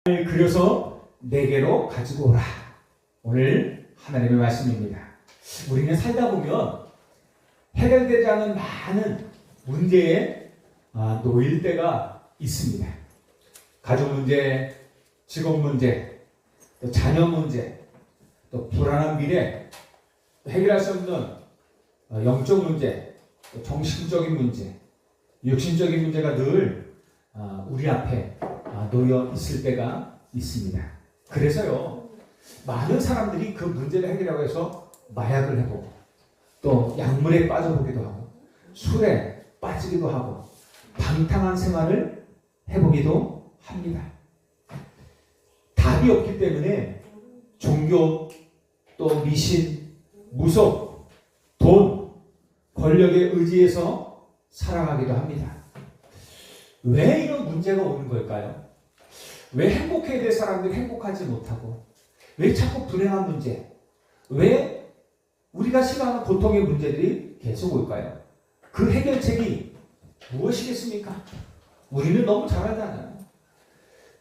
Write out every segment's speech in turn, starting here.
그려서 내게로 가지고 오라. 오늘 하나님의 말씀입니다. 우리는 살다 보면 해결되지 않은 많은 문제에 놓일 때가 있습니다. 가족 문제, 직업 문제, 또 자녀 문제, 또 불안한 미래, 또 해결할 수 없는 영적 문제, 또 정신적인 문제, 육신적인 문제가 늘 우리 앞에 놓여 있을 때가 있습니다. 그래서요, 많은 사람들이 그 문제를 해결하고 해서 마약을 해보고, 또 약물에 빠져보기도 하고, 술에 빠지기도 하고, 방탕한 생활을 해보기도 합니다. 답이 없기 때문에 종교, 또 미신, 무속, 돈, 권력에 의지해서 살아가기도 합니다. 왜 이런 문제가 오는 걸까요? 왜 행복해야 될 사람들이 행복하지 못하고, 왜 자꾸 불행한 문제, 왜 우리가 싫어하는 고통의 문제들이 계속 올까요? 그 해결책이 무엇이겠습니까? 우리는 너무 잘 알잖아요.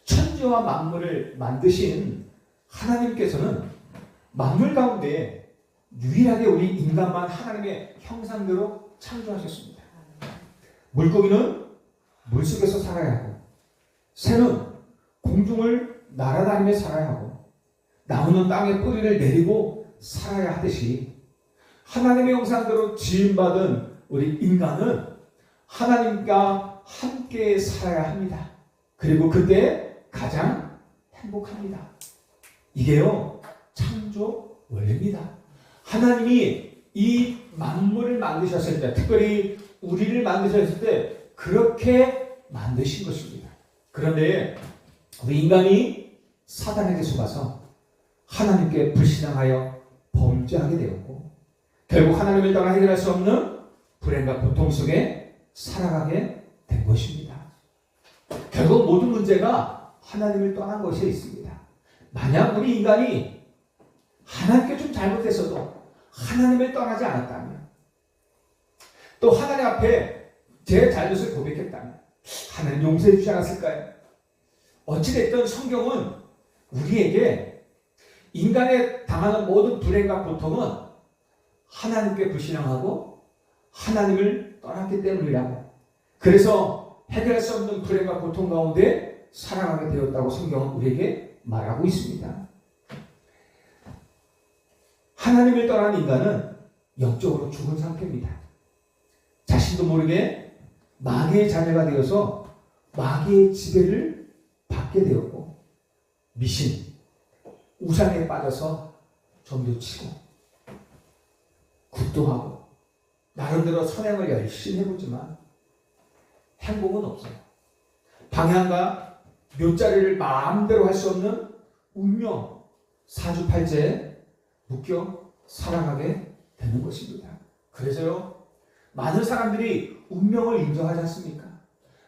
천지와 만물을 만드신 하나님께서는 만물 가운데 유일하게 우리 인간만 하나님의 형상대로 창조하셨습니다. 물고기는 물속에서 살아야 하고, 새는 공중을 날아다니며 살아야 하고, 나무는 땅에 뿌리를 내리고 살아야 하듯이 하나님의 형상대로 지음받은 우리 인간은 하나님과 함께 살아야 합니다. 그리고 그때 가장 행복합니다. 이게요, 창조 원리입니다. 하나님이 이 만물을 만드셨을 때, 특별히 우리를 만드셨을 때 그렇게 만드신 것입니다. 그런데 우리 인간이 사단에게 속아서 하나님께 불신앙하여 범죄하게 되었고, 결국 하나님을 떠나 해결할 수 없는 불행과 고통 속에 살아가게 된 것입니다. 결국 모든 문제가 하나님을 떠난 것에 있습니다. 만약 우리 인간이 하나님께 좀 잘못했어도 하나님을 떠나지 않았다면, 또 하나님 앞에 제 잘못을 고백했다면 하나님 용서해 주지 않았을까요? 어찌됐든 성경은 우리에게 인간에 당하는 모든 불행과 고통은 하나님께 불신앙하고 하나님을 떠났기 때문이라고, 그래서 해결할 수 없는 불행과 고통 가운데 살아가게 되었다고 성경은 우리에게 말하고 있습니다. 하나님을 떠난 인간은 영적으로 죽은 상태입니다. 자신도 모르게 마귀의 자녀가 되어서 마귀의 지배를 받게 되었고, 미신, 우상에 빠져서 점도 치고 굿도 하고 나름대로 선행을 열심히 해보지만 행복은 없어요. 방향과 묘자리를 마음대로 할 수 없는 운명, 사주팔자에 묶여 살아가게 되는 것입니다. 그래서요, 많은 사람들이 운명을 인정하지 않습니까?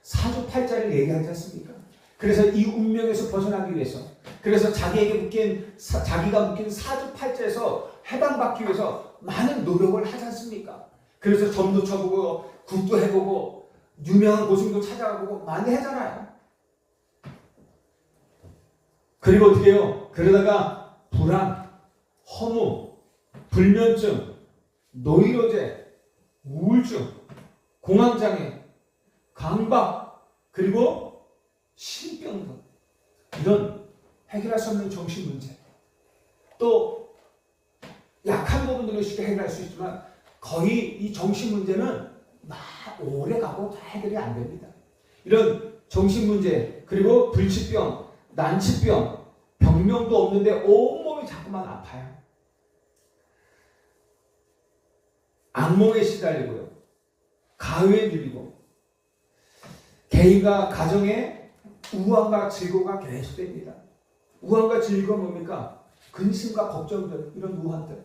사주팔자를 얘기하지 않습니까? 그래서 이 운명에서 벗어나기 위해서, 그래서 자기가 묶인 사주팔자에서 해방받기 위해서 많은 노력을 하지 않습니까? 그래서 점도 쳐보고 굿도 해보고 유명한 고승도 찾아가보고 많이 하잖아요. 그리고 어떻게 해요? 그러다가 불안, 허무, 불면증, 노이로제, 우울증, 공황장애, 강박, 그리고 신병 등 이런 해결할 수 없는 정신 문제, 또 약한 부분들을 쉽게 해결할 수 있지만 거의 이 정신 문제는 오래 가고 다 해결이 안 됩니다. 이런 정신 문제, 그리고 불치병, 난치병, 병명도 없는데 온몸이 자꾸만 아파요. 악몽에 시달리고요, 가위에 눌리고, 개인과 가정의 우환과 질고가 계속됩니다. 우환과 질고가 뭡니까? 근심과 걱정들, 이런 우환들,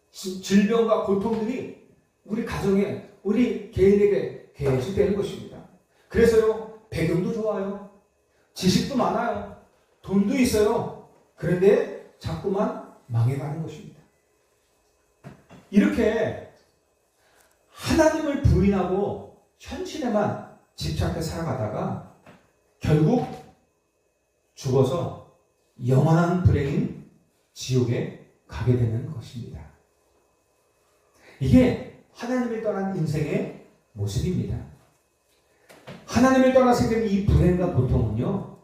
질병과 고통들이 우리 가정에, 우리 개인에게 계속되는 것입니다. 그래서요, 배경도 좋아요, 지식도 많아요, 돈도 있어요. 그런데 자꾸만 망해가는 것입니다. 이렇게 하나님을 부인하고 현실에만 집착해 살아가다가 결국 죽어서 영원한 불행인 지옥에 가게 되는 것입니다. 이게 하나님을 떠난 인생의 모습입니다. 하나님을 떠나 생기는 이 불행과 고통은요,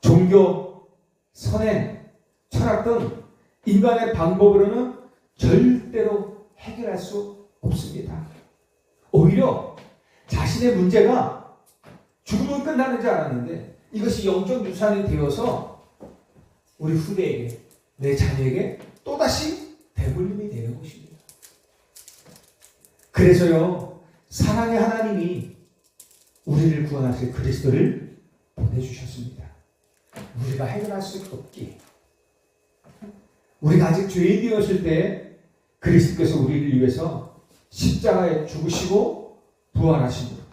종교, 선행, 철학 등 인간의 방법으로는 절대로 해결할 수 없습니다. 오히려 자신의 문제가 죽으면 끝나는 줄 알았는데 이것이 영적 유산이 되어서 우리 후대에게, 내 자녀에게 또다시 대물림이 되는 것입니다. 그래서요, 사랑의 하나님이 우리를 구원하실 그리스도를 보내주셨습니다. 우리가 해결할 수 없기에, 우리가 아직 죄인이었을 때 그리스도께서 우리를 위해서 십자가에 죽으시고 부활하심으로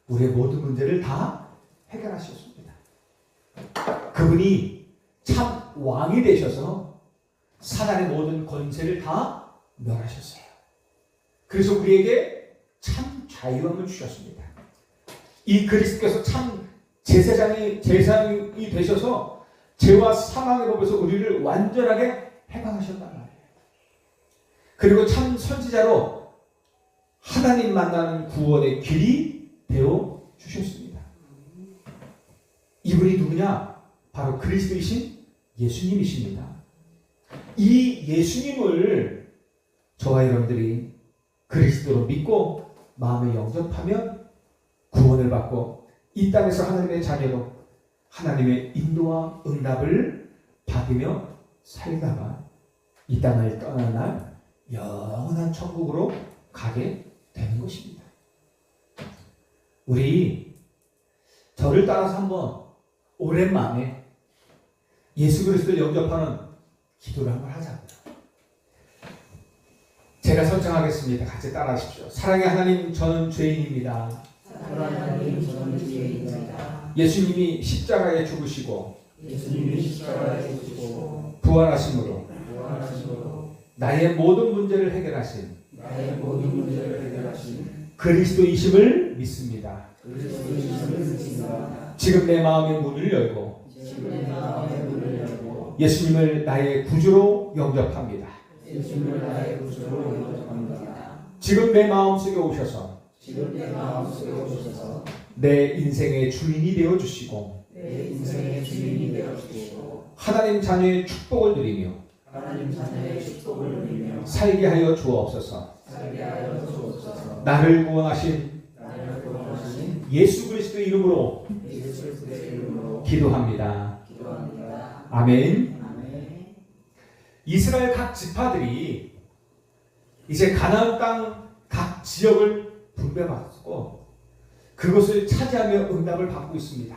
우리의 모든 문제를 다 해결하셨습니다. 그분이 참 왕이 되셔서 사단의 모든 권세를 다 멸하셨어요. 그래서 우리에게 참 자유함을 주셨습니다. 이 그리스도께서 참 제사장이 되셔서 죄와 사망의 법에서 우리를 완전하게 해방하셨단 말이에요. 그리고 참 선지자로 하나님 만나는 구원의 길이 되어 주셨습니다. 이분이 누구냐? 바로 그리스도이신 예수님이십니다. 이 예수님을 저와 여러분들이 그리스도로 믿고 마음에 영접하면 구원을 받고 이 땅에서 하나님의 자녀로 하나님의 인도와 응답을 받으며 살다가 이 땅을 떠난 날 영원한 천국으로 가게 되는 것입니다. 우리 저를 따라서 한번 오랜만에 예수 그리스도를 영접하는 기도를 한번 하자고요. 제가 선창하겠습니다. 같이 따라하십시오. 사랑의 하나님, 저는 죄인입니다. 하나님, 저는 죄인입니다. 예수님이 십자가에 죽으시고 부활하심으로 나의 모든 문제를 해결하신 그리스도이심을 믿습니다. 지금 내 마음의 문을 열고 예수님을 나의 구주로 영접합니다. 지금 내 마음속에 오셔서 내 인생의 주인이 되어 주시고 하나님 자녀의 축복을 누리며 살게 하여 주옵소서. 나를 구원하신 예수 그리스도 이름으로 기도합니다. 아멘. 이스라엘 각 지파들이 이제 가나안 땅 각 지역을 분배받고 그것을 차지하며 응답을 받고 있습니다.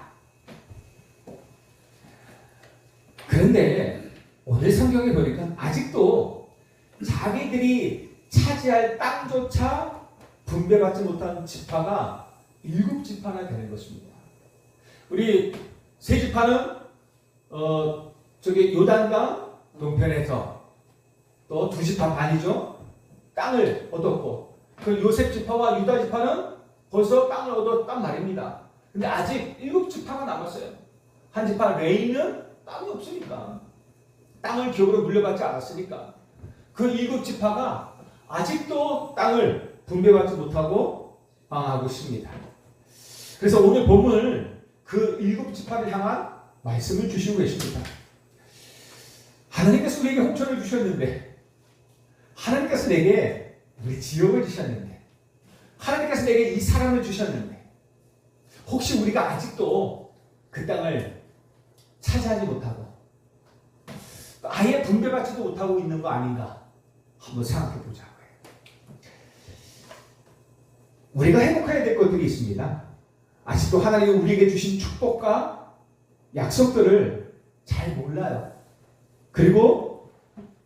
그런데 오늘 성경에 보니까 아직도 자기들이 차지할 땅조차 분배받지 못한 지파가 7지파나 되는 것입니다. 우리 세 지파는 저기 요단강 동편에서 또 2지파 반이죠. 땅을 얻었고 그 요셉 지파와 유다 지파는 벌써 땅을 얻었단 말입니다. 근데 아직 7지파가 남았어요. 한 지파 레위는 땅이 없으니까, 땅을 기업으로 물려받지 않았으니까 그 7지파가 아직도 땅을 분배받지 못하고 방황하고 있습니다. 그래서 오늘 본문을 그 7지파를 향한 말씀을 주시고 계십니다. 하나님께서 우리에게 홍천을 주셨는데, 하나님께서 내게 우리 지역을 주셨는데, 하나님께서 내게 이 사람을 주셨는데, 혹시 우리가 아직도 그 땅을 차지하지 못하고 아예 분배받지도 못하고 있는 거 아닌가 한번 생각해 보자고요. 우리가 행복해야 될 것들이 있습니다. 아직도 하나님이 우리에게 주신 축복과 약속들을 잘 몰라요. 그리고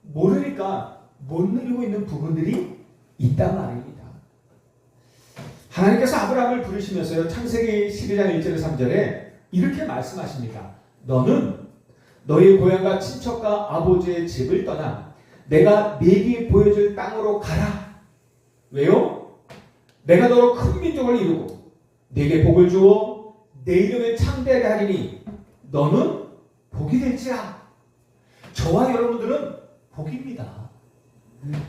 모르니까 못 누리고 있는 부분들이 있단 말입니다. 하나님께서 아브라함을 부르시면서요, 창세기 12장 1절 3절에 이렇게 말씀하십니다. 너는 너의 고향과 친척과 아버지의 집을 떠나 내가 네게 보여줄 땅으로 가라. 왜요? 내가 너로 큰 민족을 이루고 네게 복을 주어 내 이름을 창대하게 하리니 너는 복이 될지라. 저와 여러분들은 복입니다.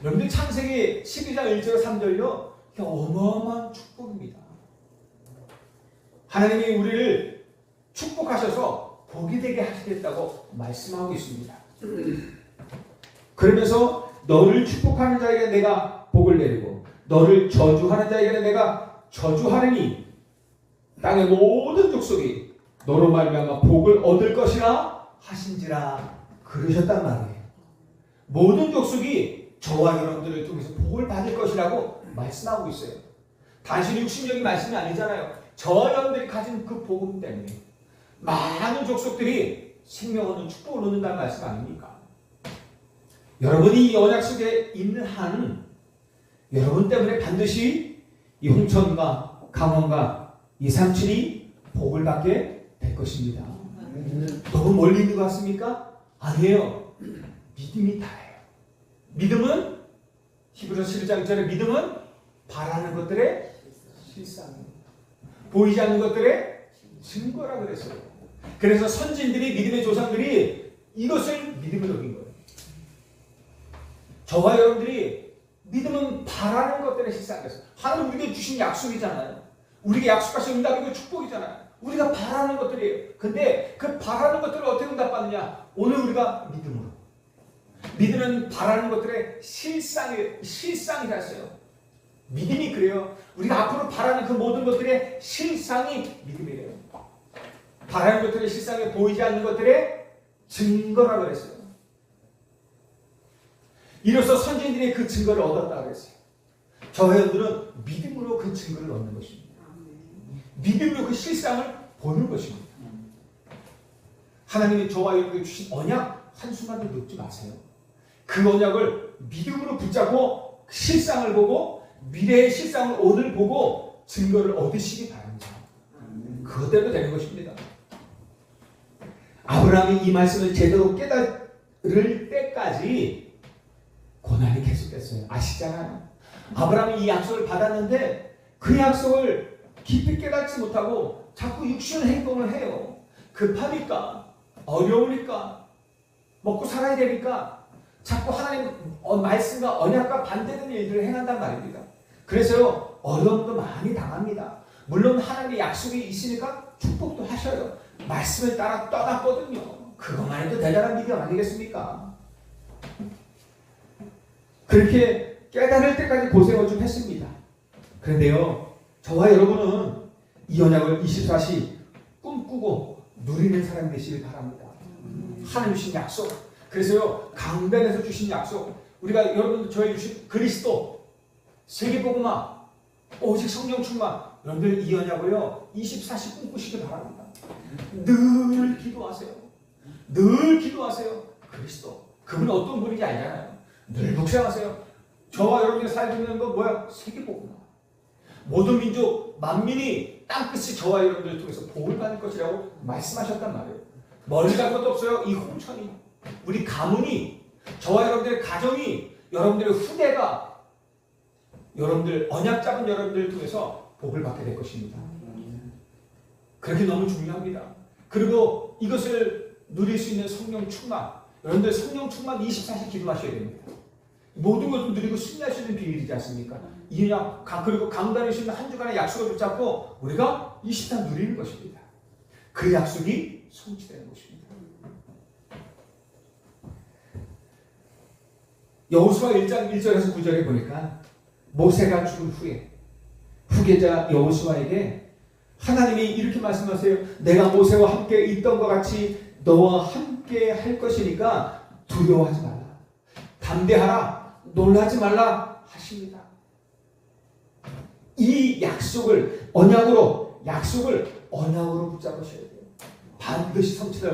여러분들 창세기 12장 1절 3절요. 이게 어마어마한 축복입니다. 하나님이 우리를 축복하셔서 복이 되게 하시겠다고 말씀하고 있습니다. 그러면서 너를 축복하는 자에게 내가 복을 내리고 너를 저주하는 자에게는 내가 저주하리니 땅의 모든 족속이 너로 말미암아 복을 얻을 것이라 하신지라 그러셨단 말이에요. 모든 족속이 저와 여러분들을 통해서 복을 받을 것이라고 말씀하고 있어요. 단순히 육신적인 말씀이 아니잖아요. 저와 여러분들이 가진 그 복음 때문에 많은 족속들이 생명 얻는 축복을 얻는다는 말씀 아닙니까? 여러분이 이 언약 속에 있는 한 여러분 때문에 반드시 이 홍천과 강원과 이 삼촌이 복을 받게 될 것입니다. 너무 멀리 있는 것 같습니까? 아니에요. 믿음이 다예요. 믿음은 히브리서 11장 1절에 믿음은 바라는 것들의 실상입니다. 보이지 않는 것들의 증거라 그랬어요. 그래서 선진들이 믿음의 조상들이 이것을 믿음을 여긴 거예요. 저와 여러분들이 믿음은 바라는 것들의 실상이었어요. 하나님 우리에게 주신 약속이잖아요. 우리에게 약속하신 응답이고 축복이잖아요. 우리가 바라는 것들이에요. 근데 그 바라는 것들을 어떻게 응답받느냐? 오늘 우리가 믿음으로. 믿음은 바라는 것들의 실상이라 했어요. 믿음이 그래요. 우리가 앞으로 바라는 그 모든 것들의 실상이 믿음이래요. 바라는 것들의 실상에 보이지 않는 것들의 증거라고 그랬어요. 이로써 선지자들이 그 증거를 얻었다고 그랬어요. 저와 여러분들은 믿음으로 그 증거를 얻는 것입니다. 믿음으로 그 실상을 보는 것입니다. 하나님이 저와 여러분에게 주신 언약 한순간도 놓지 마세요. 그 언약을 믿음으로 붙잡고 실상을 보고 미래의 실상을 오늘 보고 증거를 얻으시기 바랍니다. 그것대로 되는 것입니다. 아브라함이 이 말씀을 제대로 깨달을 때까지 고난이 계속됐어요. 아시잖아요. 아브라함이 이 약속을 받았는데 그 약속을 깊이 깨닫지 못하고 자꾸 육신의 행동을 해요. 급하니까, 어려우니까, 먹고 살아야 되니까 자꾸 하나님 말씀과 언약과 반대되는 일들을 행한단 말입니다. 그래서 어려움도 많이 당합니다. 물론 하나님의 약속이 있으니까 축복도 하셔요. 말씀을 따라 떠났거든요. 그것만 해도 대단한 믿음 아니겠습니까? 그렇게 깨달을 때까지 고생을 좀 했습니다. 그런데요, 저와 여러분은 이 언약을 24시 꿈꾸고 누리는 사람이 되시길 바랍니다. 하나님 주신 약속. 그래서요, 강단에서 주신 약속. 우리가 여러분 저희 주신 그리스도, 세계복음화, 오직 성령 충만. 여러분들 이 언약을요, 24시 꿈꾸시길 바랍니다. 늘 기도하세요. 늘 기도하세요. 그리스도. 그분은 어떤 분인지 알잖아요. 늘 묵상하세요. 저와 여러분이 살고 있는 건 뭐야? 세계복음화. 모든 민족, 만민이 땅끝이 저와 여러분들을 통해서 복을 받을 것이라고 말씀하셨단 말이에요. 멀리 갈 것도 없어요. 이 홍천이, 우리 가문이, 저와 여러분들의 가정이, 여러분들의 후대가, 여러분들 언약 잡은 여러분들을 통해서 복을 받게 될 것입니다. 그렇게 너무 중요합니다. 그리고 이것을 누릴 수 있는 성령 충만, 여러분들 성령 충만 24시 기도하셔야 됩니다. 모든 것을 누리고 승리할 수 있는 비밀이지 않습니까? 이 언약, 그리고 강단에 있는 한 주간의 약속을 붙잡고 우리가 24 누리는 것입니다. 그 약속이 성취되는 것입니다. 여호수아 1장 1절에서 9절에 보니까 모세가 죽은 후에 후계자 여호수아에게 하나님이 이렇게 말씀하세요. 내가 모세와 함께 있던 것 같이 너와 함께 할 것이니까 두려워하지 말라. 담대하라. 놀라지 말라 하십니다. 이 약속을 언약으로 붙잡으셔야 돼요. 반드시 성취될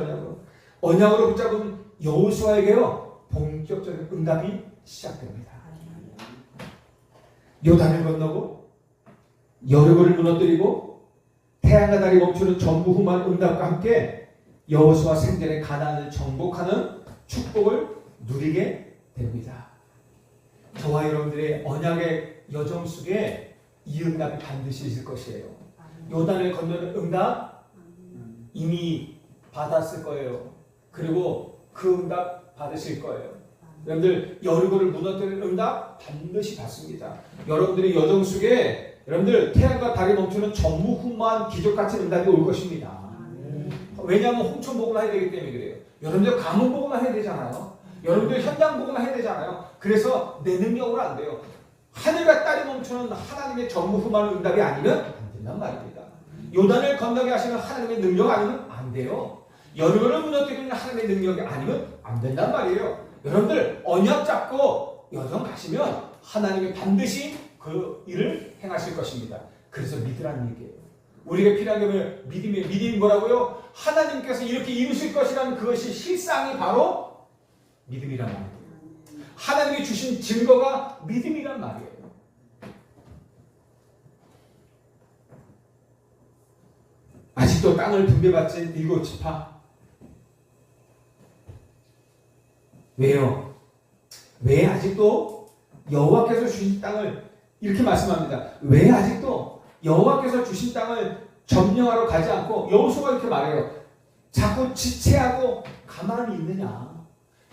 언약으로 붙잡은 여호수아에게요, 본격적인 응답이 시작됩니다. 요단을 건너고 여리고를 무너뜨리고 태양과 달이 멈추는 전무후무한 응답과 함께 여호수아 생전에 가나안을 정복하는 축복을 누리게 됩니다. 저와 여러분들의 언약의 여정 속에 이 응답이 반드시 있을 것이에요. 요단을 건너는 응답, 이미 받았을 거예요. 그리고 그 응답 받으실 거예요. 여러분들 여리고를 무너뜨리는 응답 반드시 받습니다. 여러분들의 여정 속에 여러분들 태양과 달이 멈추는 전무후무한 기적같은 응답이 올 것입니다. 왜냐하면 홍천복음을 해야 되기 때문에 그래요. 여러분들 가문복음을 해야 되잖아요. 여러분들 현장복음을 해야 되잖아요. 그래서 내 능력으로 안 돼요. 하늘과 딸이 멈추는 하나님의 전무후무한 응답이 아니면 안 된단 말입니다. 요단을 건너게 하시는 하나님의 능력 아니면 안 돼요. 여리고를 무너뜨리는 하나님의 능력이 아니면 안 된단 말이에요. 여러분들 언약 잡고 여정 가시면 하나님이 반드시 그 일을 행하실 것입니다. 그래서 믿으라는 얘기예요. 우리에게 필요한 게 믿음이 뭐라고요? 하나님께서 이렇게 이루실 것이라는 그것이 실상이 바로 믿음이란 말이에요. 하나님이 주신 증거가 믿음이란 말이에요. 아직도 땅을 분배받지 일곱 지파. 왜요? 왜 아직도 여호와께서 주신 땅을 이렇게 말씀합니다. 왜 아직도 여호와께서 주신 땅을 점령하러 가지 않고 여호수아가 이렇게 말해요. 자꾸 지체하고 가만히 있느냐.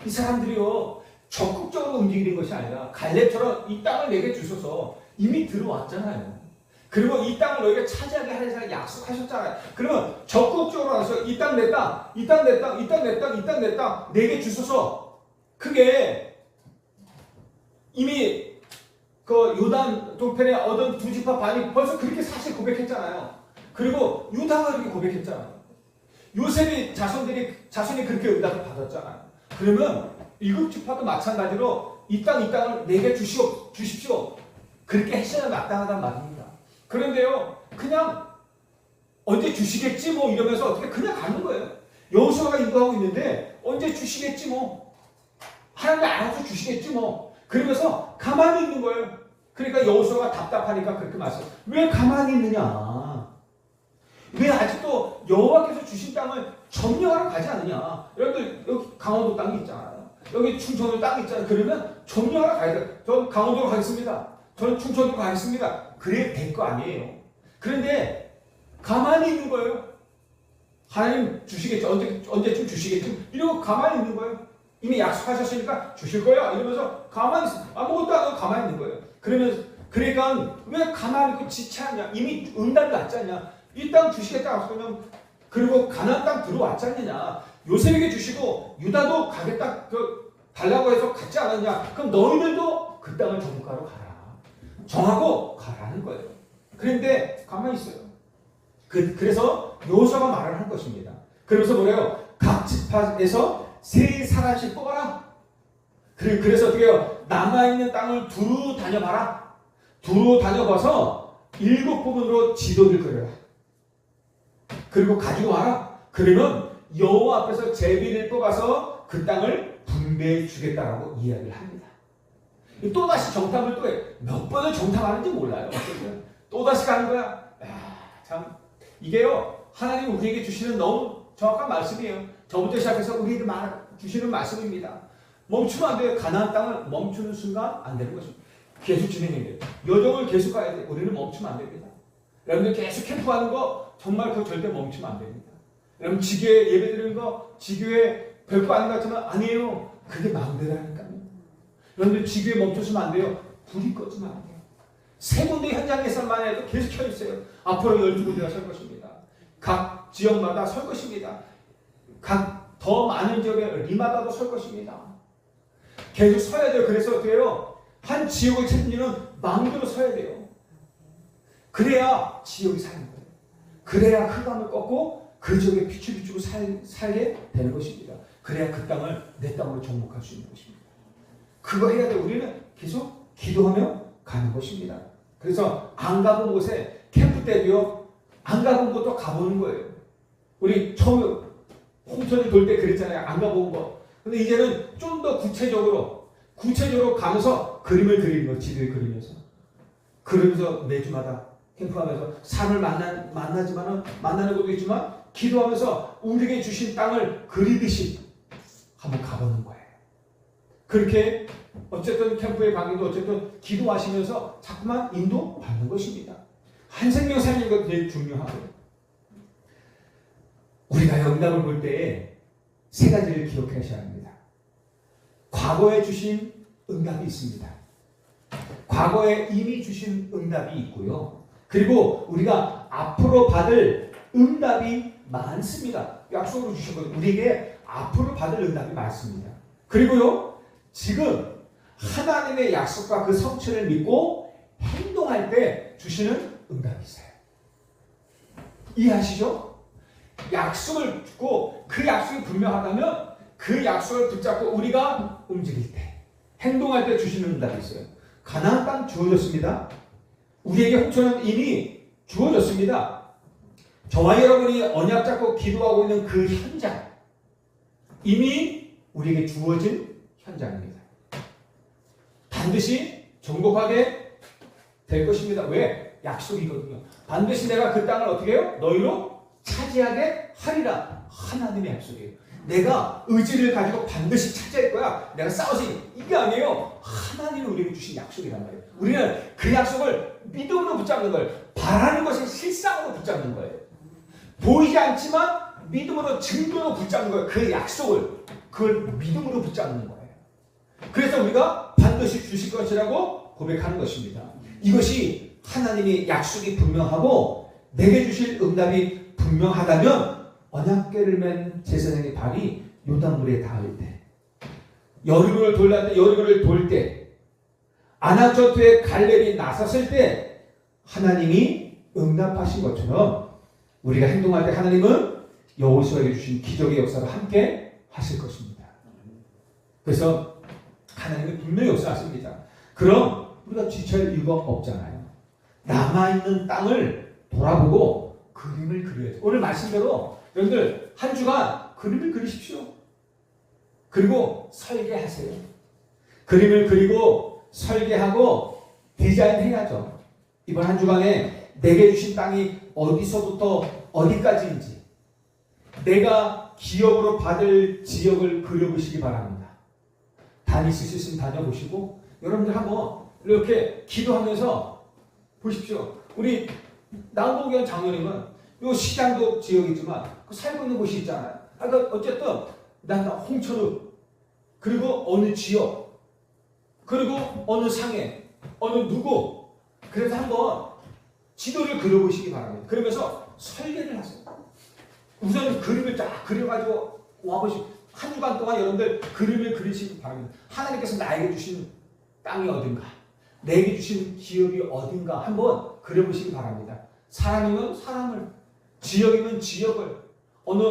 이 사람들이요 적극적으로 움직이는 것이 아니라 갈렙처럼 이 땅을 내게 주셔서 이미 들어왔잖아요. 그리고 이 땅을 너희가 차지하게 하려고 약속하셨잖아요. 그러면 적극적으로 와서 이 땅 내 땅, 이 땅 내 땅, 이 땅 내 땅, 이 땅 내 땅 내게 주셔서 그게 이미 그 요단 동편에 얻은 두 지파 반이 벌써 그렇게 사실 고백했잖아요. 그리고 유다가 그렇게 고백했잖아요. 요셉이 자손이 그렇게 응답을 받았잖아요. 그러면 일곱 지파도 마찬가지로 이 땅을 내게 주십시오. 그렇게 했어야 마땅하단 말입니다. 그런데요, 그냥 언제 주시겠지 뭐 이러면서 어떻게 그냥 가는 거예요. 여호수아가 인도하고 있는데 언제 주시겠지 뭐 하나님이 알아서 주시겠지 뭐 그러면서 가만히 있는 거예요. 그러니까 여호수아가 답답하니까 그렇게 말씀. 왜 가만히 있느냐? 왜 아직도 여호와께서 주신 땅을 점령하러 가지 않느냐? 여러분들 여기 강원도 땅이 있잖아요. 여기 충청도 땅이 있잖아요. 그러면 점령하러 가야 돼요. 저는 강원도로 가겠습니다. 저는 충청도로 가겠습니다. 그래 될 거 아니에요. 그런데 가만히 있는 거예요. 하나님 주시겠지. 언제쯤 주시겠지. 이러고 가만히 있는 거예요. 이미 약속하셨으니까 주실 거야. 이러면서 가만히 있어. 아무것도 안 하고 가만히 있는 거예요. 그러니까 왜 가만히 있고 지체하냐. 이미 응답이 왔지 않냐. 이 땅 주시겠다 하시면 그리고 가나안 땅 들어왔지 않느냐. 요셉에게 주시고 유다도 가겠다 달라고 해서 갔지 않았냐. 그럼 너희들도 그 땅을 정복하러 가라. 정하고 가라는 거예요. 그런데 가만히 있어요. 그래서 여호수아가 말을 할 것입니다. 그러면서 뭐래요? 각 지파에서 세 사람씩 뽑아라. 그래서 어떻게 해요? 남아있는 땅을 두루 다녀봐라. 두루 다녀봐서 7부분으로 지도를 그려라. 그리고 가지고 와라. 그러면 여호와 앞에서 제비를 뽑아서 그 땅을 분배해 주겠다라고 이야기를 합니다. 또다시 정탐을 또 해. 몇 번을 정탐하는지 몰라요. 또다시 가는 거야. 참 이게요. 하나님 우리에게 주시는 너무 정확한 말씀이에요. 저부터 시작해서 우리에게 주시는 말씀입니다. 멈추면 안 돼요. 가나안 땅을 멈추는 순간 안 되는 것입니다. 계속 진행해야 돼요. 여정을 계속 가야 돼요. 우리는 멈추면 안 됩니다. 여러분들 계속 캠프하는 거 정말 그거 절대 멈추면 안 됩니다. 여러분 지교회 예배 드리는 거 지교회 별거 아닌 것 같지만 아니에요. 그게 마음대로라니까요. 여러분들 지교회 멈춰서면 안 돼요. 불이 꺼지면 안 돼요. 세 군데 현장에서만 해도 계속 켜있어요. 앞으로 12군데가 설 것입니다. 각 지역마다 설 것입니다. 각 더 많은 지역에 리마다도 설 것입니다. 계속 서야 돼요. 그래서 어떻게 해요? 한 지역을 책임지는 마음대로 서야 돼요. 그래야 지역이 사는 거예요. 그래야 흑암을 꺾고 그 지역에 빛을 비추고 살게 되는 것입니다. 그래야 그 땅을 내 땅으로 정복할 수 있는 것입니다. 그거 해야 돼. 우리는 계속 기도하며 가는 것입니다. 그래서 안 가본 곳에 캠프 때도요. 안 가본 곳도 가보는 거예요. 우리 처음 홍천을 돌 때 그랬잖아요. 안 가본 거. 근데 이제는 좀 더 구체적으로 가면서 그림을 그리는 거. 지도에 그리면서. 그러면서 매주마다 캠프하면서 삶을 만나는 것도 있지만 기도하면서 우리에게 주신 땅을 그리듯이 한번 가보는 거예요. 그렇게 어쨌든 캠프에 가기도 어쨌든 기도하시면서 자꾸만 인도받는 것입니다. 한 생명 살리는 것도 되게 중요하고요. 우리가 응답을 볼 때 세 가지를 기억하셔야 합니다. 과거에 주신 응답이 있습니다. 과거에 이미 주신 응답이 있고요. 그리고 우리가 앞으로 받을 응답이 많습니다. 약속으로 주신 것, 우리에게 앞으로 받을 응답이 많습니다. 그리고요, 지금 하나님의 약속과 그 성취를 믿고 행동할 때 주시는 응답이 있어요. 이해하시죠? 약속을 듣고 그 약속이 분명하다면 그 약속을 붙잡고 우리가 움직일 때, 행동할 때 주시는 응답이 있어요. 가나안 땅 주어졌습니다. 우리에게 홍천은 이미 주어졌습니다. 저와 여러분이 언약 잡고 기도하고 있는 그 현장, 이미 우리에게 주어진 현장입니다. 반드시 정복하게 될 것입니다. 왜? 약속이거든요. 반드시 내가 그 땅을 어떻게 해요? 너희로 차지하게 하리라. 하나님의 약속이에요. 내가 의지를 가지고 반드시 차지할 거야. 내가 싸워서 이게 아니에요. 하나님이 우리에게 주신 약속이란 말이에요. 우리는 그 약속을 믿음으로 붙잡는 거예요. 바라는 것을 실상으로 붙잡는 거예요. 보이지 않지만 믿음으로 증거로 붙잡는 거예요. 그 약속을. 그걸 믿음으로 붙잡는 거예요. 그래서 우리가 반드시 주실 것이라고 고백하는 것입니다. 이것이 하나님의 약속이 분명하고 내게 주실 응답이 분명하다면 언약궤를 맨 제사장의 발이 요단물에 닿을 때, 여리고를 돌 때, 아낙 전투에 갈렙이 나섰을 때 하나님이 응답하신 것처럼 우리가 행동할 때 하나님은 여호수아에게 주신 기적의 역사를 함께 하실 것입니다. 그래서 하나님이 분명히 역사하십니다. 그럼 우리가 지체할 이유가 없잖아요. 남아있는 땅을 돌아보고 그림을 그려야죠. 오늘 말씀대로 여러분들 한 주간 그림을 그리십시오. 그리고 설계하세요. 그림을 그리고 설계하고 디자인해야죠. 이번 한 주간에 내게 주신 땅이 어디서부터 어디까지인지, 내가 기업으로 받을 지역을 그려보시기 바랍니다. 다니실 수 있으면 다녀보시고 여러분들 한번 이렇게 기도하면서 보십시오. 우리 남북경 장로님은 요 시장도 지역이지만 그 살고 있는 곳이 있잖아요. 그러니까 어쨌든 난 홍천읍, 그리고 어느 지역, 그리고 어느 상해, 어느 누구, 그래서 한번 지도를 그려보시기 바랍니다. 그러면서 설계를 하세요. 우선 그림을 쫙 그려가지고 와보시고 한 주간 동안 여러분들 그림을 그리시기 바랍니다. 하나님께서 나에게 주신 땅이 어딘가, 내게 주신 기업이 어딘가 한번 그려보시기 바랍니다. 사람이면 사람을, 지역이면 지역을, 어느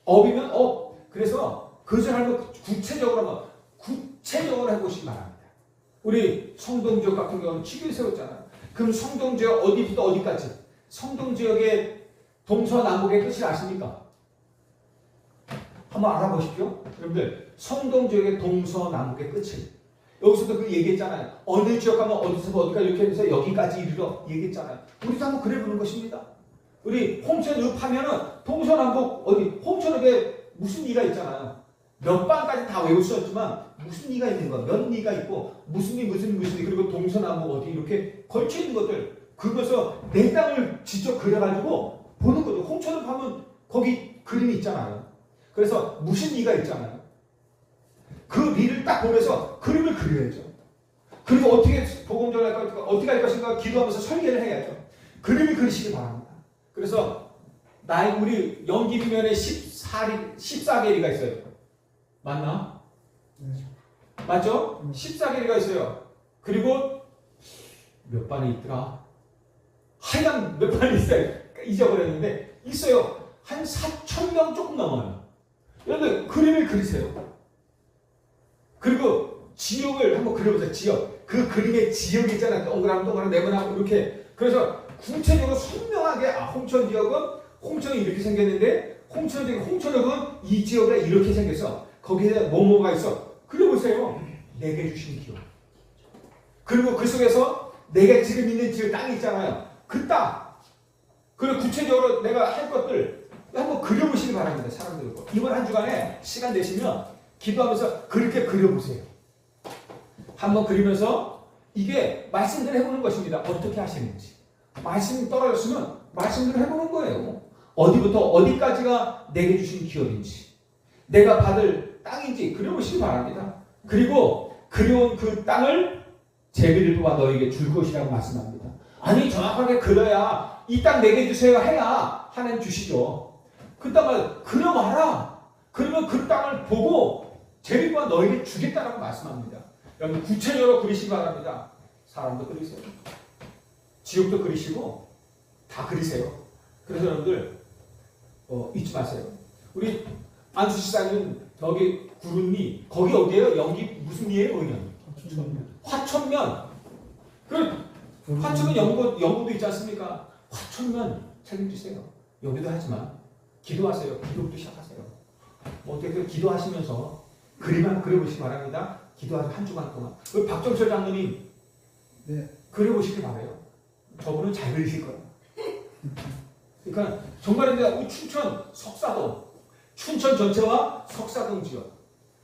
업이면 업. 그래서 그것을 한번 구체적으로 해보시기 바랍니다. 우리 성동지역 같은 경우는 지교를 세웠잖아요. 그럼 성동지역 어디부터 어디까지? 성동지역의 동서남북의 끝을 아십니까? 한번 알아보십시오. 여러분들 성동지역의 동서남북의 끝을, 여기서도 그 얘기했잖아요. 어느 지역 가면 어디서부터 어디까지 이렇게 해서 여기까지 이르러 얘기했잖아요. 우리도 한번 그려보는 것입니다. 우리 홍천읍 하면은 동서남북 어디, 홍천읍에 무슨 리가 있잖아요. 몇 반까지 다 외울 수 없지만 무슨 리가 있는 거야. 몇 리가 있고 무슨 리 그리고 동서남북 어디 이렇게 걸쳐 있는 것들, 그것을 내 땅을 직접 그려가지고 보는 거죠. 홍천읍 하면 거기 그림이 있잖아요. 그래서 무슨 리가 있잖아요. 그 리를 딱 보면서 그림을 그려야죠. 그리고 어떻게 복음 전할 것인가, 어떻게 할 것인가 기도하면서 설계를 해야죠. 그림을 그리시기 바랍니다. 그래서 우리 영기면에 14계리가 있어요. 맞나? 맞죠? 14계리가 있어요. 그리고 몇 반이 있더라? 하여간 몇 반이 있어요. 잊어버렸는데 있어요. 한 4,000명 조금 넘어요. 여러분 그림을 그리세요. 그리고 지역을 한번 그려보세요. 지역. 그 그림의 지역이 있잖아요. 동그랗게 네모나고 이렇게. 그래서 구체적으로 선명하게 홍천 지역은 홍천이 이렇게 생겼는데 홍천읍은 이 지역에 이렇게 생겼어. 거기에 뭐뭐가 있어. 그려보세요. 내게 주신 기업. 그리고 그 속에서 내가 지금 있는 지역 땅이 있잖아요. 그 땅. 그리고 구체적으로 내가 할 것들 한번 그려보시기 바랍니다. 사람들과. 이번 한 주간에 시간 되시면 기도하면서 그렇게 그려보세요. 한번 그리면서 이게 말씀대로 해보는 것입니다. 어떻게 하시는지. 말씀이 떨어졌으면 말씀대로 해보는 거예요. 어디부터 어디까지가 내게 주신 기업인지, 내가 받을 땅인지 그려보시기 바랍니다. 그리고 그려온 그 땅을 제비를 뽑아 너에게 줄 것이라고 말씀합니다. 아니 정확하게 그려야 이 땅 내게 주세요 해야 하나님 주시죠. 그 땅을 그려봐라. 그러면 그 땅을 보고 제비 뽑아 너에게 주겠다라고 말씀합니다. 여러분 구체적으로 그리시기 바랍니다. 사람도 그리세요. 지옥도 그리시고 다 그리세요. 그래서 여러분들 잊지 마세요. 우리 안수 시사님은 저기 구름이 거기 어디예요? 여기 무슨 미예요? 거기는 화천면. 그 화천면 연구도 있지 않습니까? 화천면 책임지세요. 여기도 하지만 기도하세요. 기도부터 시작하세요. 어떻게 기도하시면서 그림만 그려보시기 바랍니다. 기도하는 한 주간 동안. 그 박정철 장로님 네. 그려보시기 바라요. 저분은 잘 그리실 거예요. 그러니까 정말입니다. 우리 춘천 석사동, 춘천 전체와 석사동 지역,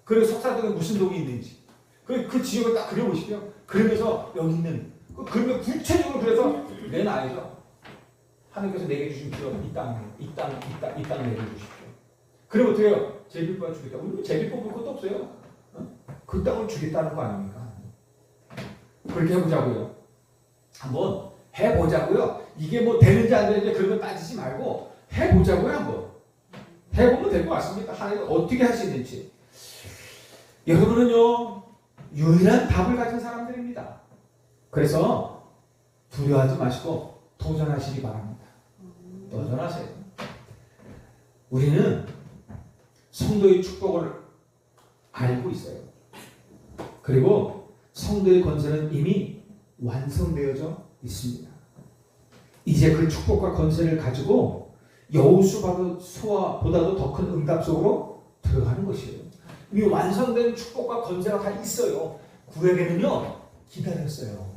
그리고 석사동에 무슨 동이 있는지 그 지역을 딱 그려보시고요. 그러면서 여기 있는 그러면 구체적으로 그래서 내놔야죠. 하나님께서 내게 주신 기업 이 땅 내게 주십시오. 그럼 어떻게 해요? 제비뽑아 주겠다. 우리 제비 뽑을 것도 없어요. 그 땅을 주겠다는 거 아닙니까? 그렇게 해보자고요. 한번 해보자고요. 이게 뭐 되는지 안 되는지 그런 거 따지지 말고 해보자고요. 한번 해보면 될 것 같습니다. 하나님 어떻게 할 수 있는지. 여러분은요 유일한 답을 가진 사람들입니다. 그래서 두려워하지 마시고 도전하시기 바랍니다. 도전하세요. 우리는 성도의 축복을 알고 있어요. 그리고 성도의 건설은 이미 완성되어져 있습니다. 이제 그 축복과 건설을 가지고 여호수아보다도 더 큰 응답 속으로 들어가는 것이에요. 이 완성된 축복과 건설가 다 있어요. 구약에는요 기다렸어요.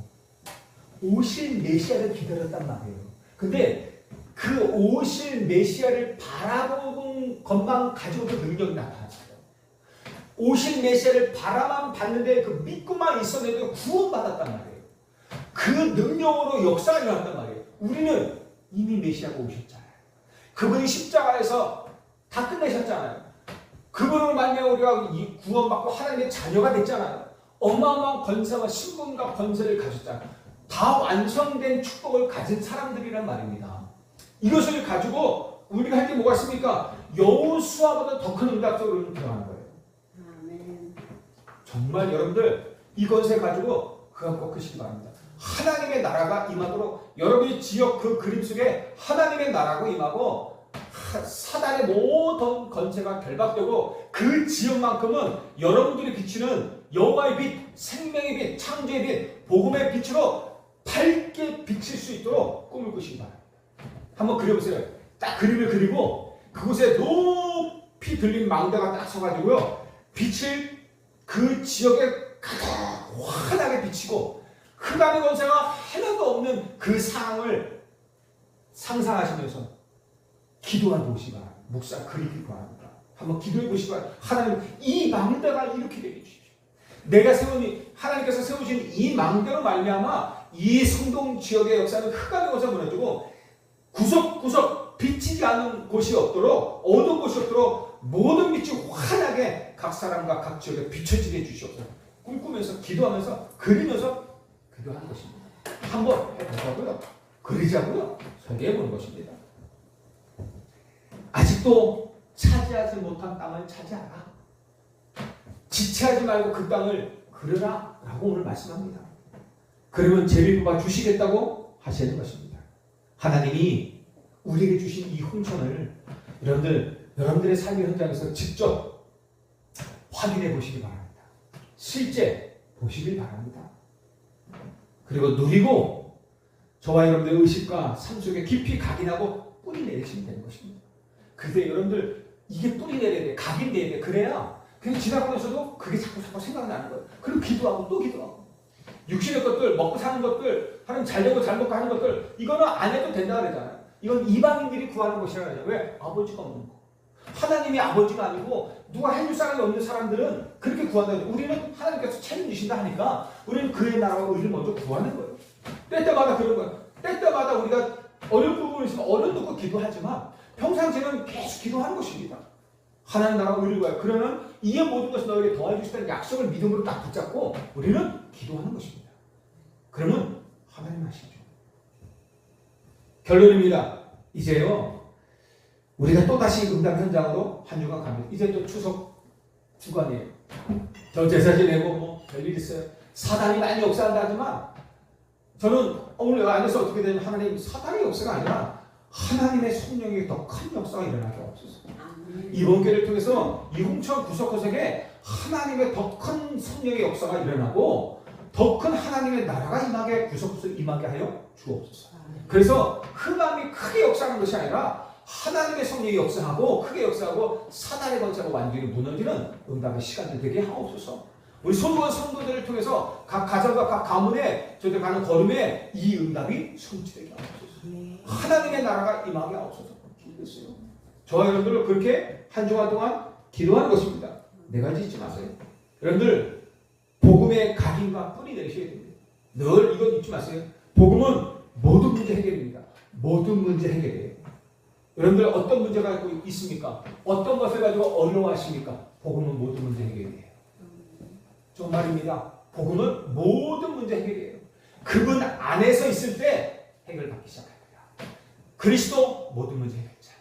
오실 메시아를 기다렸단 말이에요. 근데 그 오실 메시아를 바라보는 것만 가지고도 능력이 나타났어요. 오실 메시아를 바라만 봤는데 그 믿고만 있었는데 구원받았단 말이에요. 그 능력으로 역사가 일어났단 말이에요. 우리는 이미 메시아가 오셨잖아요. 그분이 십자가에서 다 끝내셨잖아요. 그분을 말미암아 우리가 구원받고 하나님의 자녀가 됐잖아요. 어마어마한 권세와 신분과 권세를 가졌잖아요. 다 완성된 축복을 가진 사람들이란 말입니다. 이것을 가지고 우리가 할 게 뭐가 있습니까? 여호수아보다 더 큰 응답 속으로 들어가는 거예요. 아멘. 정말 여러분들 이 권세 가지고 그거 꼭 크시기 바랍니다. 하나님의 나라가 임하도록 여러분의 지역 그 그림 속에 하나님의 나라가 임하고 사단의 모든 권세가 결박되고 그 지역만큼은 여러분들이 비치는 여호와의 빛, 생명의 빛, 창조의 빛, 복음의 빛으로 밝게 비칠 수 있도록 꿈을 꾸시기 바랍니다. 한번 그려보세요. 딱 그림을 그리고 그곳에 높이 들린 망대가 딱 서가지고요. 빛을 그 지역에 가득 환하게 비치고 흑암의 권세가 하나도 없는 그 상황을 상상하시면서 기도해 보시기 바랍니다. 묵상 그리기 바랍니다. 한번 기도해 보시기 바랍니다. 하나님 이 망대가 이렇게 되게 해주십시오. 내가 하나님께서 세우신 이 망대로 말미암아 이 성동 지역의 역사는 흑암의 권세가 무너지고 구석구석 비치지 않는 곳이 없도록 어두운 곳이 없도록 모든 빛이 환하게 각 사람과 각 지역에 비춰지게 해주시옵소서. 꿈꾸면서 기도하면서 그리면서 기도하는 것입니다. 한번 해보자고요. 그리자고요. 설계해보는 것입니다. 아직도 차지하지 못한 땅을 차지하라. 지체하지 말고 그 땅을 그려라 라고 오늘 말씀합니다. 그러면 제비 뽑아 주시겠다고 하시는 것입니다. 하나님이 우리에게 주신 이 홍천을 여러분들의 삶의 현장에서 직접 확인해 보시기 바랍니다. 실제 보시길 바랍니다. 그리고 누리고 저와 여러분들의 의식과 삶 속에 깊이 각인하고 뿌리 내리시면 되는 것입니다. 그런데 여러분들 이게 뿌리 내려야 돼. 각인돼야 돼. 그래야 그냥 지나가면서도 그게 자꾸 생각나는 거예요. 그리고 기도하고 또 기도하고. 육신의 것들, 먹고 사는 것들, 하나님 잘 되고 잘 먹고 하는 것들 이거는 안 해도 된다 그러잖아요. 이건 이방인들이 구하는 것이라 그러잖아요. 왜? 아버지가 없는 거. 하나님이 아버지가 아니고 누가 해줄 사람이 없는 사람들은 그렇게 구한다. 우리는 하나님께서 책임지신다 하니까 우리는 그의 나라와 의를 먼저 구하는 거예요. 때때마다 그런 거예요. 때때마다 우리가 어려운 부분이 있으면 어려운 놓고 기도하지만 평상시에는 계속 기도하는 것입니다. 하나님 나라가 의를 구하여 그러면 이에 모든 것을 너에게 더해 주시다는 약속을 믿음으로 딱 붙잡고 우리는 기도하는 것입니다. 그러면 하나님 하시죠. 결론입니다. 이제요 우리가 또다시 응답 현장으로 한 주간 갑니다. 이제 또 추석 주간이에요. 저 제사 지내고 뭐 별일 있어요. 사단이 많이 역사한다 하지만 저는 오늘 안에서 어떻게 되냐면 하나님 사단의 역사가 아니라 하나님의 성령의 더 큰 역사가 일어나게 없어서 이번 기회를 통해서 이홍천 구석구석에 하나님의 더 큰 성령의 역사가 일어나고 더 큰 하나님의 나라가 임하게 구석구석 임하게 하여 주옵소서. 그래서 흑암이 크게 역사하는 것이 아니라 하나님의 성령이 역사하고 크게 역사하고 사단의 권세가 완전히 무너지는 응답의 시간이 되게 하옵소서. 우리 소중한 성도들을 통해서 각 가정과 각 가문에 저들 가는 걸음에 이 응답이 성취되게 하옵소서. 하나님의 나라가 임하게 하옵소서. 기도했어요. 저와 여러분들 그렇게 한 주간 동안 기도하는 것입니다. 네 가지 잊지 마세요. 여러분들 복음의 각인과 뿌리 내리셔야 됩니다. 늘 이건 잊지 마세요. 복음은 모든 문제 해결입니다. 모든 문제 해결이에요. 여러분들 어떤 문제가 있습니까? 어떤 것을 가지고 어려워하십니까? 복음은 모든 문제 해결이에요. 정말입니다. 복음은 모든 문제 해결이에요. 그분 안에서 있을 때 해결받기 시작할 거야. 그리스도 모든 문제 해결자.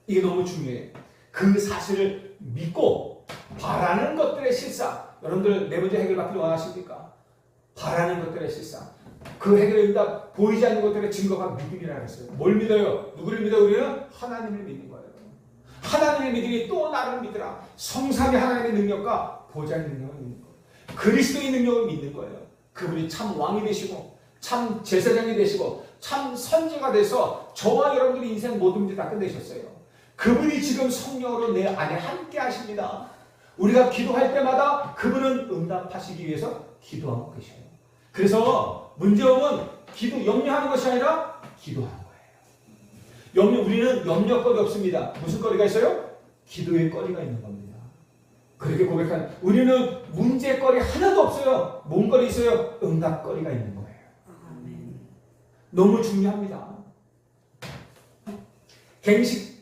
이게 너무 중요해요. 그 사실을 믿고 바라는 것들의 실상. 여러분들 네 문제 해결받기를 원하십니까? 바라는 것들의 실상. 그 해결의 응답, 보이지 않는 것들의 증거가 믿음이라고 했어요. 뭘 믿어요? 누구를 믿어? 우리는 하나님을 믿는 거예요. 하나님의 믿음이 또 나를 믿으라. 성삼위 하나님의 능력과 보좌의 능력을 믿는 거예요. 그리스도의 능력을 믿는 거예요. 그분이 참 왕이 되시고 참 제사장이 되시고 참 선지가 돼서 저와 여러분들의 인생 모든 문제 다 끝내셨어요. 그분이 지금 성령으로 내 안에 함께 하십니다. 우리가 기도할 때마다 그분은 응답하시기 위해서 기도하고 계셔요. 그래서 문제점은 기도 염려하는 것이 아니라 기도하는 거예요. 우리는 염려거리 없습니다. 무슨 거리가 있어요? 기도의 거리가 있는 겁니다. 그렇게 고백한 우리는 문제거리 하나도 없어요. 뭔 거리 있어요? 응답거리가 있는 거예요. 너무 중요합니다.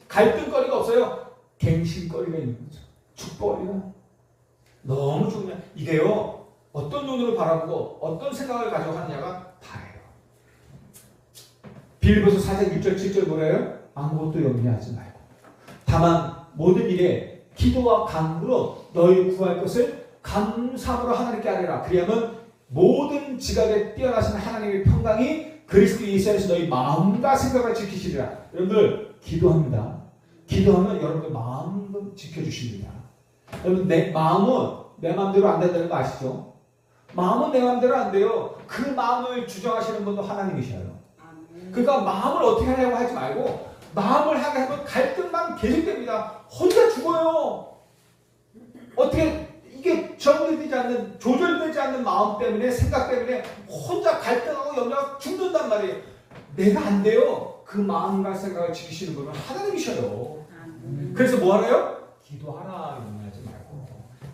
갈등거리가 없어요. 갱신거리가 있는 거죠. 축복거리가 너무 중요해요. 이게요. 어떤 눈으로 바라보고 어떤 생각을 가져가느냐가 다예요. 빌립보서 4장 6절 7절 뭐래요? 아무것도 염려하지 말고 다만 모든 일에 기도와 간구로 너희 구할 것을 감사함으로 하나님께 아뢰라. 그리하면 모든 지각에 뛰어나신 하나님의 평강이 그리스도 예수 안에서 너희 마음과 생각을 지키시리라. 여러분들 기도합니다. 기도하면 여러분들 마음을 지켜주십니다. 여러분 내 마음은 내 마음대로 안 된다는 거 아시죠? 마음은 내 마음대로 안 돼요. 그 마음을 주장하시는 분도 하나님이셔요. 그러니까 마음을 어떻게 하려고 하지 말고 마음을 하게 하면 갈등만 계속됩니다. 혼자 죽어요. 어떻게 이게 정리되지 않는 조절되지 않는 마음 때문에 생각 때문에 혼자 갈등하고 염려하고 죽는단 말이에요. 내가 안 돼요. 그 마음과 생각을 지키시는 분은 하나님이셔요. 그래서 뭐 하래요? 기도하라 염려하지 말고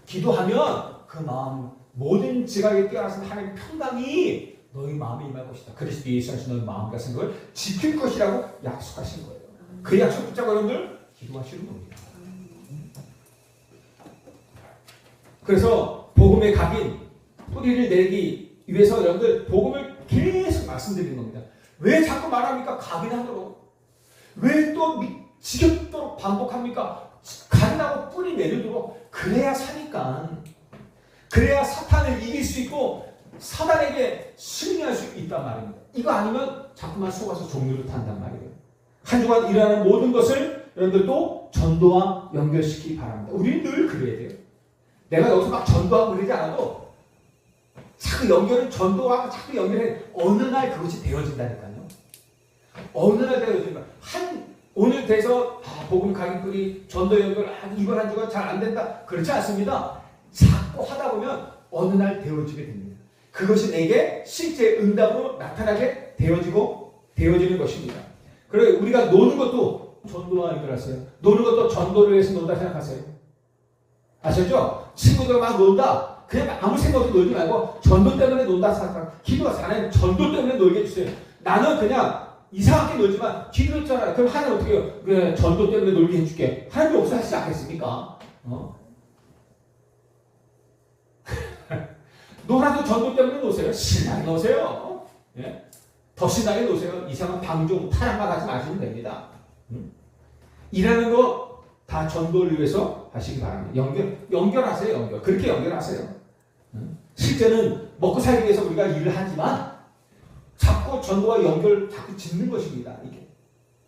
기도하면 그 마음 모든 지각에 뛰어나신 하나님의 평강이 너희 마음에 임할 것이다. 그리스도 예수 안에서 너희 마음과 생각을 지킬 것이라고 약속하신 거예요. 그 약속 붙잡고 여러분들 기도하시는 겁니다. 그래서 복음의 각인 뿌리를 내기 위해서 여러분들 복음을 계속 말씀드리는 겁니다. 왜 자꾸 말합니까? 각인하도록. 왜 또 지겹도록 반복합니까? 각인하고 뿌리 내리도록. 그래야 사니까. 그래야 사탄을 이길 수 있고 사단에게 승리할 수 있단 말입니다. 이거 아니면 자꾸만 속아서 종류를 탄단 말이에요. 한 주간 일어나는 모든 것을 여러분들도 전도와 연결시키기 바랍니다. 우리는 늘 그래야 돼요. 내가 여기서 막 전도하고 그러지 않아도 자꾸 연결은 전도하고 자꾸 연결해. 어느 날 그것이 되어진다니까요. 어느 날 되어진다. 오늘 돼서 복음 각인뿌리 전도 연결 이번 한 주간 잘 안 된다. 그렇지 않습니다. 자꾸 하다 보면 어느 날 되어지게 됩니다. 그것이 내게 실제 응답으로 나타나게 되어지는 것입니다. 그리고 우리가 노는 것도 전도와 연결하세요. 노는 것도 전도를 위해서 논다 생각하세요. 아셨죠? 친구들 막 논다. 그냥 아무 생각 없이 놀지 말고 전도 때문에 논다 생각하고 기도가 사는 전도 때문에 놀게 해주세요. 나는 그냥 이상하게 놀지만 기도했잖아요. 그럼 하나님 어떻게 해요? 그래, 전도 때문에 놀게 해줄게. 하나님이 없어하시지 않겠습니까? 놀아도 전도 때문에 노세요. 신나게 노세요. 예? 더 신나게 노세요. 이상한 방종, 타락만 하지 마시면 됩니다. 일하는 거 다 전도를 위해서 하시기 바랍니다. 연결하세요. 연결. 그렇게 연결하세요. 실제는 먹고 살기 위해서 우리가 일을 하지만 자꾸 전도와 연결 자꾸 짓는 것입니다. 이게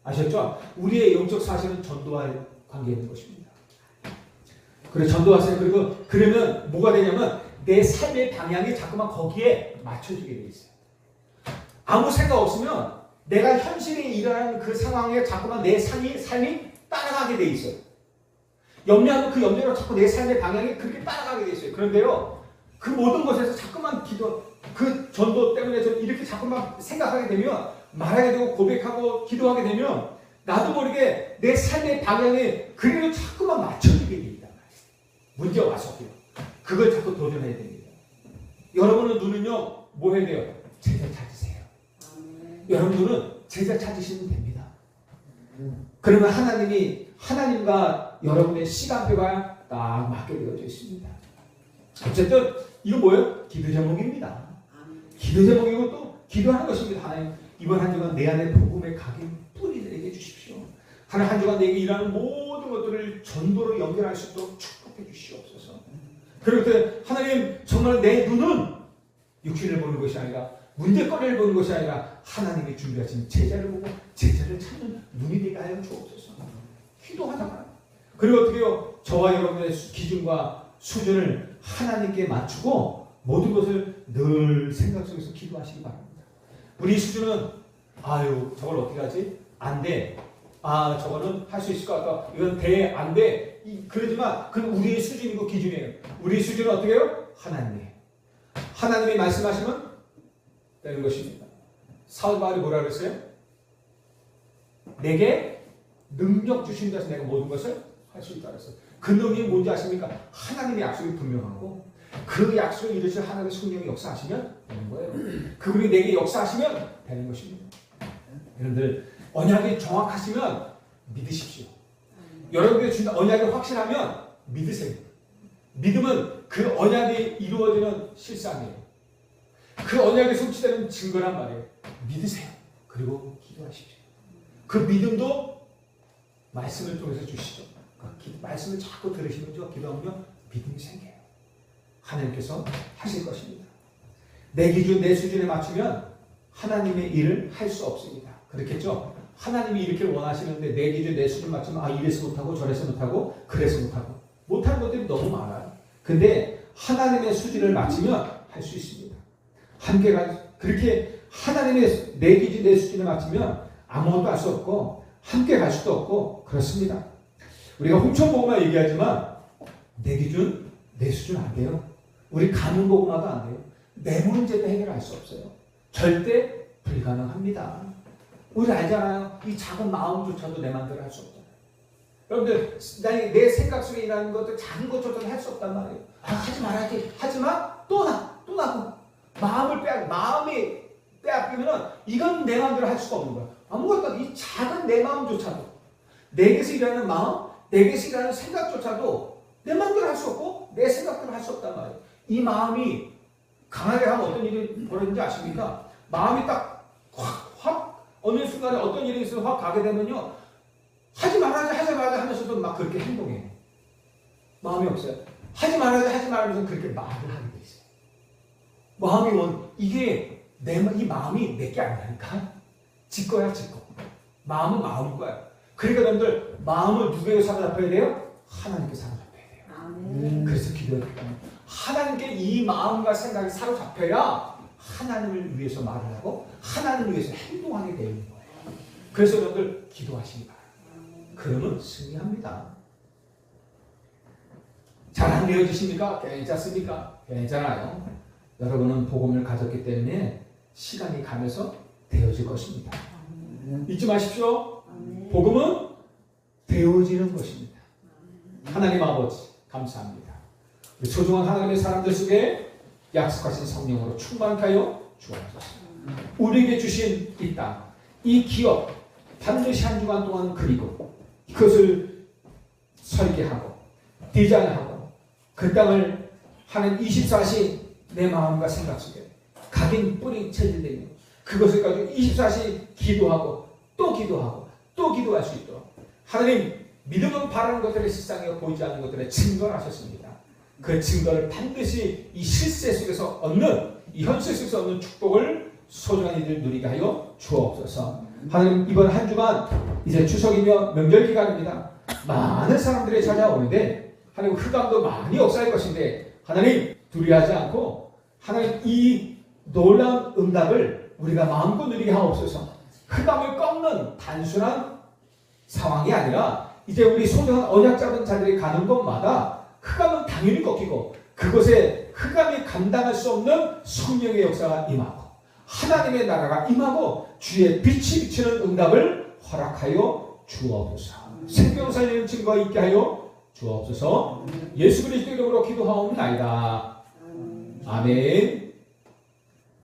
아셨죠? 우리의 영적 사실은 전도와 관계 있는 것입니다. 그래 전도하세요. 그리고 그러면 뭐가 되냐면 내 삶의 방향이 자꾸만 거기에 맞춰지게 돼 있어요. 아무 생각 없으면 내가 현실에 일어나는 그 상황에 자꾸만 내 삶이 따라가게 돼 있어요. 염려하면 그 염려로 자꾸 내 삶의 방향이 그렇게 따라가게 돼 있어요. 그런데요, 그 모든 것에서 자꾸만 그 전도 때문에 좀 이렇게 자꾸만 생각하게 되면, 말하게 되고 고백하고 기도하게 되면 나도 모르게 내 삶의 방향에 그리로 자꾸만 맞춰지게 됩니다. 문제가 와서요. 그걸 자꾸 도전해야 됩니다. 여러분의 눈은요, 뭐 해야 돼요? 제자 찾으세요. 여러분 눈은 제자 찾으시면 됩니다. 그러면 하나님과 여러분의 시간표가 딱 맞게 되어져 있습니다. 어쨌든 이거 뭐예요? 기도 제목입니다. 기도 제목이고 또 기도하는 것입니다. 하나님 이번 한 주간 내 안에 복음의 각인 뿌리 내게 주십시오. 하나님 한 주간 내게 일하는 모든 것들을 전도로 연결할 수 있도록 축복해 주시옵소서. 그럴 때 하나님 정말 내 눈은 육신을 보는 것이 아니라 문제거리를 보는 것이 아니라 하나님이 준비하신 제자를 보고 제자를 찾는 눈이 되게 하여 주옵소서. 기도하다가 그리고 어떻게 해요? 저와 여러분의 기준과 수준을 하나님께 맞추고 모든 것을 늘 생각 속에서 기도하시기 바랍니다. 우리 수준은 저걸 어떻게 하지? 안 돼. 저거는 할 수 있을 것 같다. 이건 돼, 안 돼. 그러지만 그건 우리의 수준이고 기준이에요. 우리 수준은 어떻게 해요? 하나님이 말씀하시면 되는 것입니다. 사울 바울이 뭐라 그랬어요? 내게 능력 주신 자서 내가 모든 것을 할 수 있다 그랬어요. 그 능력이 뭔지 아십니까? 하나님의 약속이 분명하고 그 약속을 이루실 하나님의 성령이 역사하시면 되는 거예요. 그분이 내게 역사하시면 되는 것입니다. 여러분들 언약이 정확하시면 믿으십시오. 여러분들이 주신 언약이 확실하면 믿으세요. 믿음은 그 언약이 이루어지는 실상이에요. 그 언약이 성취되는 증거란 말이에요. 믿으세요. 그리고 기도하십시오. 그 믿음도 말씀을 통해서 주시죠. 말씀을 자꾸 들으시면서 기도하면 믿음이 생겨요. 하나님께서 하실 것입니다. 내 기준, 내 수준에 맞추면 하나님의 일을 할 수 없습니다. 그렇겠죠? 하나님이 이렇게 원하시는데 내 기준, 내 수준 맞추면 이래서 못하고 저래서 못하고 그래서 못하고 못하는 것들이 너무 많아요. 근데 하나님의 수준을 맞추면 할 수 있습니다. 함께가 그렇게 하나님의 내 기준, 내 수준에 맞추면 아무것도 할 수 없고 함께 갈 수도 없고 그렇습니다. 우리가 홍천복음화 얘기하지만 내 기준, 내 수준 안 돼요. 우리 가문복음화도 안 돼요. 내 문제도 해결할 수 없어요. 절대 불가능합니다. 우리 알잖아요. 이 작은 마음조차도 내 마음대로 할 수 없잖아요. 여러분들 내 생각 속에 일하는 것들 작은 것조차도 할 수 없단 말이에요. 하지 말아야지. 하지만 또 나고 마음이 빼앗기면은 이건 내 마음대로 할 수가 없는 거야. 아무것도 이 작은 내 마음조차도 내게서 일하는 마음, 내게서 일하는 생각조차도 내 마음대로 할 수 없고 내 생각대로 할 수 없단 말이에요. 이 마음이 강하게 하면 어떤 일이 벌어지는지 아십니까? 마음이 딱 확 어느 순간에 어떤 일이 있어서 확 가게 되면요. 하지 말아야지 하면서도 막 그렇게 행동해요. 마음이 없어요. 하지 말아야지 그렇게 말을 하게 돼 있어요. 이게 이 마음이 내게 아니라니까. 지 거야. 마음은 마음 거야. 그러니까 여러분들 마음을 누구에게 사로잡혀야 돼요? 하나님께 사로잡혀야 돼요. 그래서 기도해야 돼요. 하나님께 이 마음과 생각이 사로잡혀야 하나님을 위해서 말을 하고 하나님을 위해서 행동하게 되는 거예요. 그래서 여러분들 기도하시기 바랍니다. 그러면 승리합니다. 잘 안 되어지십니까? 괜찮습니까? 괜찮아요. 여러분은 복음을 가졌기 때문에 시간이 가면서 되어질 것입니다. 잊지 마십시오. 복음은 되어지는 것입니다. 하나님 아버지 감사합니다. 소중한 하나님의 사람들 속에 약속하신 성령으로 충만하여 주옵소서. 우리에게 주신 이 땅, 이 기업 반드시 한 주간 동안 그리고 그것을 설계하고 디자인하고 그 땅을 하는 24시 내 마음과 생각 속에 각인 뿌리 체질되며 그것을 가지고 24시 기도하고 또 기도하고 또 기도할 수 있도록 하나님 믿음은 바라는 것들의 실상이고 보이지 않는 것들의 증거를 하셨습니다. 그 증거를 반드시 이 실세 속에서 얻는 이 현실 속에서 얻는 축복을 소중한 이들 누리게 하여 주옵소서. 하나님 이번 한 주간 이제 추석이며 명절 기간입니다. 많은 사람들이 찾아오는데 하나님 흑암도 많이 역사할 것인데 하나님 두려워하지 않고 하나님 이 놀라운 응답을 우리가 마음껏 누리게 하옵소서. 흑암을 꺾는 단순한 상황이 아니라 이제 우리 소중한 언약 잡은 자들이 가는 곳마다 흑암은 당연히 꺾이고 그곳에 흑암이 감당할 수 없는 성령의 역사가 임하고 하나님의 나라가 임하고 주의 빛이 비치는 응답을 허락하여 주옵소서. 생명사의 증거가 있게 하여 주옵소서. 예수 그리스도 이름으로 기도하옵나이다. 아멘.